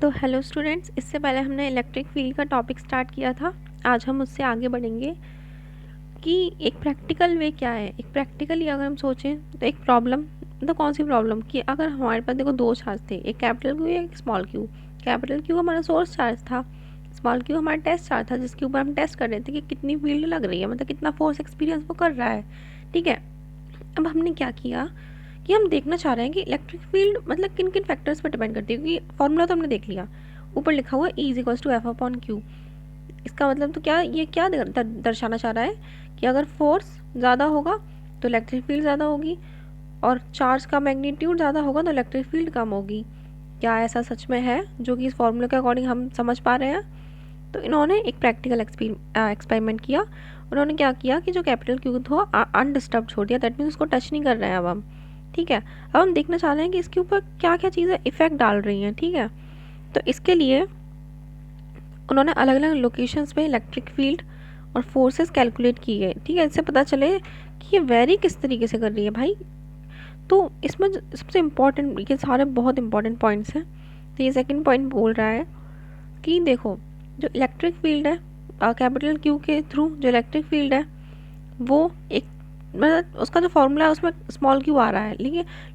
तो hello students, इससे पहले हमने इलेक्ट्रिक फील्ड का टॉपिक स्टार्ट किया था। आज हम उससे आगे बढ़ेंगे कि एक प्रैक्टिकल वे क्या है। एक प्रैक्टिकली अगर हम सोचें तो एक प्रॉब्लम, मतलब कौन सी प्रॉब्लम कि अगर हमारे पास देखो दो चार्ज थे, एक कैपिटल क्यू एक स्मॉल क्यू। कैपिटल क्यू हमारा सोर्स चार्ज था, स्मॉल क्यू हमारा टेस्ट चार्ज था, जिसके ऊपर हम टेस्ट कर रहे थे कि कितनी फील्ड लग रही है, मतलब कितना फोर्स एक्सपीरियंस वो कर रहा है। ठीक है, अब हमने क्या किया कि हम देखना चाह रहे हैं कि इलेक्ट्रिक फील्ड मतलब किन किन फैक्टर्स पर डिपेंड करती है। क्योंकि फॉर्मूला तो हमने देख लिया, ऊपर लिखा हुआ E is to F upon Q. इसका मतलब तो क्या, ये क्या दर्शाना चाह रहा है कि अगर फोर्स ज़्यादा होगा तो इलेक्ट्रिक फील्ड ज़्यादा होगी, और चार्ज का मैग्नीट्यूड ज़्यादा होगा तो इलेक्ट्रिक फील्ड कम होगी। क्या ऐसा सच में है जो कि इस फॉर्मूले के अकॉर्डिंग हम समझ पा रहे हैं? तो इन्होंने एक प्रैक्टिकल एक्सपेरिमेंट किया। उन्होंने क्या किया कि जो कैपिटल क्यू था अनडिस्टर्ब छोड़ दिया, दैट मीन्स उसको टच नहीं कर रहे हैं अब हम। ठीक है, अब हम देखना चाह रहे हैं कि इसके ऊपर क्या क्या चीज़ें इफेक्ट डाल रही हैं। ठीक है, तो इसके लिए उन्होंने अलग अलग लोकेशंस पे इलेक्ट्रिक फील्ड और फोर्सेस कैलकुलेट की है। ठीक है, इससे पता चले कि ये वेरी किस तरीके से कर रही है भाई। तो इसमें सबसे इम्पॉर्टेंट, ये सारे बहुत इंपॉर्टेंट पॉइंट्स हैं। तो ये सेकंड पॉइंट बोल रहा है कि देखो, जो इलेक्ट्रिक फील्ड है कैपिटल क्यू के थ्रू, जो इलेक्ट्रिक फील्ड है वो एक, मतलब उसका जो फॉर्मूला है उसमें स्मॉल क्यू आ रहा है,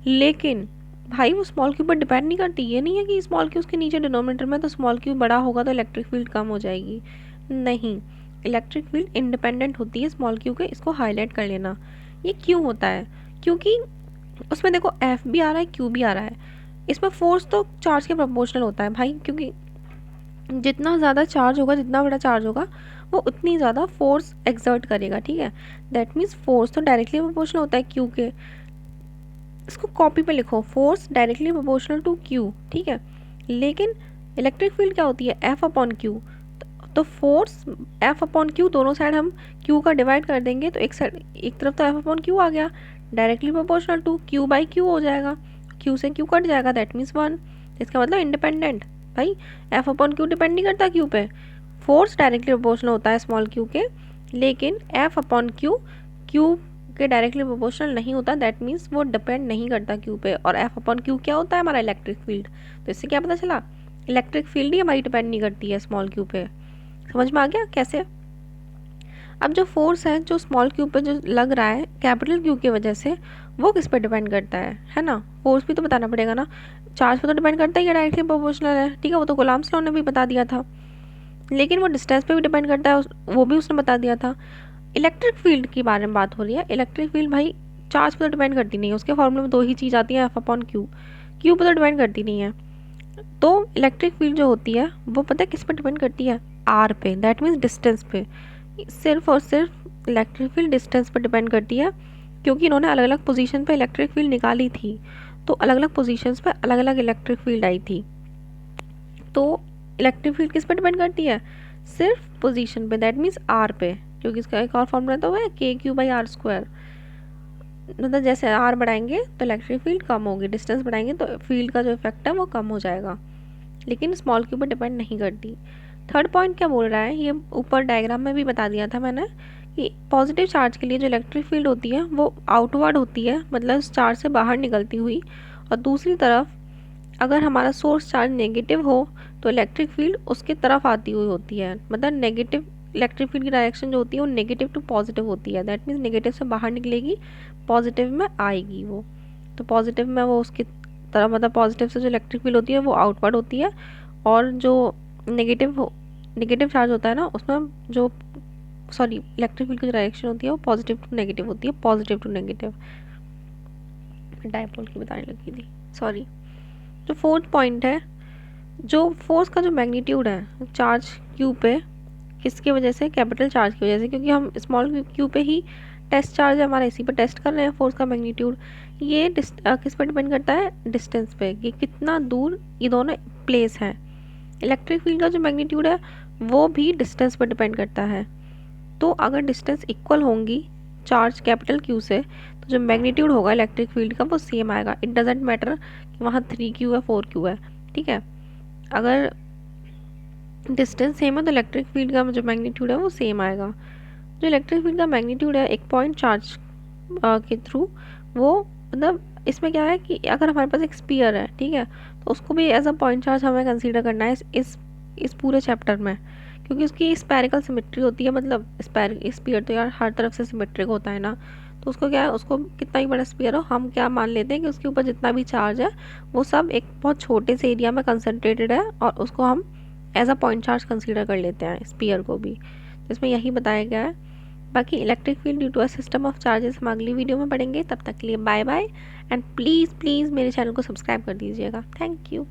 लेकिन भाई वो स्मॉल क्यू पर डिपेंड नहीं करती। ये नहीं है कि स्मॉल क्यू उसके नीचे डिनोमिनेटर में, तो स्मॉल क्यू बड़ा होगा तो इलेक्ट्रिक फील्ड कम हो जाएगी। नहीं, इलेक्ट्रिक फील्ड इंडिपेंडेंट होती है स्मॉल क्यू के। इसको हाईलाइट कर लेना। ये क्यों होता है? क्योंकि उसमें देखो एफ भी आ रहा है, क्यू भी आ रहा है। इसमें फोर्स तो चार्ज के प्रोपोर्शनल होता है भाई, क्योंकि जितना ज़्यादा चार्ज होगा, जितना बड़ा चार्ज होगा, वो उतनी ज़्यादा फोर्स एक्सर्ट करेगा। ठीक है, दैट मीन्स फोर्स तो डायरेक्टली प्रोपोर्शनल होता है क्यू के। इसको कॉपी पे लिखो, force directly proportional to Q. ठीक है, लेकिन इलेक्ट्रिक फील्ड क्या होती है? F upon Q. तो फोर्स एफ अपॉन क्यू, दोनों साइड हम क्यू का डिवाइड कर देंगे तो एक साइड, एक तरफ तो एफ अपॉन क्यू आ गया, directly proportional to Q by Q हो जाएगा, क्यू से क्यू कट जाएगा, दैट मीन्स 1। इसका मतलब इंडिपेंडेंट। भाई एफ अपॉन क्यू डिपेंड नहीं करता क्यू पे, फोर्स डायरेक्टली प्रोपोर्शनल होता है स्मॉल क्यू के, लेकिन एफ अपॉन क्यू क्यू के डायरेक्टली प्रोपोर्शनल नहीं होता, दैट मीन्स वो डिपेंड नहीं करता क्यू पे। और एफ अपॉन क्यू क्या होता है? हमारा इलेक्ट्रिक फील्ड। तो इससे क्या पता चला? इलेक्ट्रिक फील्ड ही हमारी डिपेंड नहीं करती है स्मॉल क्यू पे। समझ में आ गया कैसे? अब जो फोर्स है जो स्मॉल क्यू पे जो लग रहा है कैपिटल क्यू की वजह से, वो किस पे डिपेंड करता है ना? फोर्स भी तो बताना पड़ेगा ना। चार्ज पे तो डिपेंड करता ही है, डायरेक्टली प्रोपोर्शनल है। ठीक है, वो तो कूलम्ब्स लॉ ने भी बता दिया था। लेकिन वो डिस्टेंस पे भी डिपेंड करता है, वो भी उसने बता दिया था। इलेक्ट्रिक फील्ड की बारे में बात हो रही है। इलेक्ट्रिक फील्ड भाई चार्ज पे तो डिपेंड करती नहीं है, उसके फॉर्मूले में दो ही चीज़ आती है, एफ अपॉन क्यू। क्यू पे तो डिपेंड करती नहीं है। तो इलेक्ट्रिक फील्ड जो होती है वो पता है किस पे डिपेंड करती है? आर पे, दैट मीन्स डिस्टेंस पे। सिर्फ और सिर्फ इलेक्ट्रिक फील्ड डिस्टेंस पे डिपेंड करती है, क्योंकि इन्होंने अलग अलग पोजीशन पे इलेक्ट्रिक फील्ड निकाली थी, तो अलग अलग पोजीशंस पे अलग अलग इलेक्ट्रिक फील्ड आई थी। तो इलेक्ट्रिक फील्ड किस पे डिपेंड करती है? सिर्फ पोजीशन पे, दैट मीन्स आर पे, क्योंकि इसका एक और फॉर्मूला तो है के क्यू बाई आर स्क्वायर। मतलब जैसे आर बढ़ाएंगे तो इलेक्ट्रिक फील्ड कम होगी, डिस्टेंस बढ़ाएंगे तो फील्ड का जो इफेक्ट है वो कम हो जाएगा, लेकिन स्मॉल क्यू पर डिपेंड नहीं करती। थर्ड पॉइंट क्या बोल रहा है, ये ऊपर डायग्राम में भी बता दिया था मैंने कि पॉजिटिव चार्ज के लिए जो इलेक्ट्रिक फील्ड होती है वो आउटवर्ड होती है, मतलब उस चार्ज से बाहर निकलती हुई। और दूसरी तरफ अगर हमारा सोर्स चार्ज नेगेटिव हो तो इलेक्ट्रिक फील्ड उसके तरफ आती हुई होती है, मतलब नेगेटिव इलेक्ट्रिक फील्ड की डायरेक्शन जो होती है वो नेगेटिव टू पॉजिटिव होती है। दैट मीन्स नेगेटिव से बाहर निकलेगी, पॉजिटिव में आएगी वो। तो पॉजिटिव में वो उसकी तरफ, मतलब पॉजिटिव से जो इलेक्ट्रिक फील्ड होती है वो आउटवर्ड होती है, और जो नेगेटिव चार्ज होता है ना उसमें जो, सॉरी, इलेक्ट्रिक फील्ड की डायरेक्शन होती है वो पॉजिटिव टू नेगेटिव होती है, पॉजिटिव टू नेगेटिव। डायपोल की बताने लगी थी, सॉरी। जो फोर्थ पॉइंट है, जो फोर्स का जो मैग्नीट्यूड है चार्ज क्यू पे, किसकी वजह से? कैपिटल चार्ज की वजह से, क्योंकि हम स्मॉल क्यू पे ही टेस्ट चार्ज है हमारा, इसी पे टेस्ट कर रहे हैं फोर्स का मैग्नीट्यूड। ये किस पे डिपेंड करता है? डिस्टेंस पे, कि कितना दूर ये दोनों प्लेस हैं। इलेक्ट्रिक फील्ड का जो मैग्नीट्यूड है वो भी डिस्टेंस पर डिपेंड करता है। तो अगर डिस्टेंस इक्वल होंगी चार्ज कैपिटल क्यू से, तो जो मैग्नीट्यूड होगा इलेक्ट्रिक फील्ड का वो सेम आएगा। इट डजेंट मैटर कि वहाँ 3Q है 4Q है। ठीक है, अगर डिस्टेंस सेम है तो इलेक्ट्रिक फील्ड का जो मैग्नीट्यूड है वो सेम आएगा। जो इलेक्ट्रिक फील्ड का मैग्नीट्यूड है एक पॉइंट चार्ज के थ्रू, वो मतलब इसमें क्या है कि अगर हमारे पास एक स्फीयर है, ठीक है, तो उसको भी एज अ पॉइंट चार्ज हमें कंसीडर करना है इस पूरे चैप्टर में, क्योंकि उसकी स्पेरिकल सिमेट्री होती है, मतलब स्पीयर तो यार हर तरफ से सिमेट्रिक होता है ना, तो उसको क्या है, उसको कितना ही बड़ा स्पीयर हो, हम क्या मान लेते हैं कि उसके ऊपर जितना भी चार्ज है वो सब एक बहुत छोटे से एरिया में कंसनट्रेटेड है, और उसको हम as a point charge consider कर लेते हैं स्पीयर को भी। तो इसमें यही बताया गया है। बाकी electric field due to a system of charges हम अगली वीडियो में पढ़ेंगे। तब तक के लिए bye bye, and please please मेरे चैनल को सब्सक्राइब कर दीजिएगा। Thank you.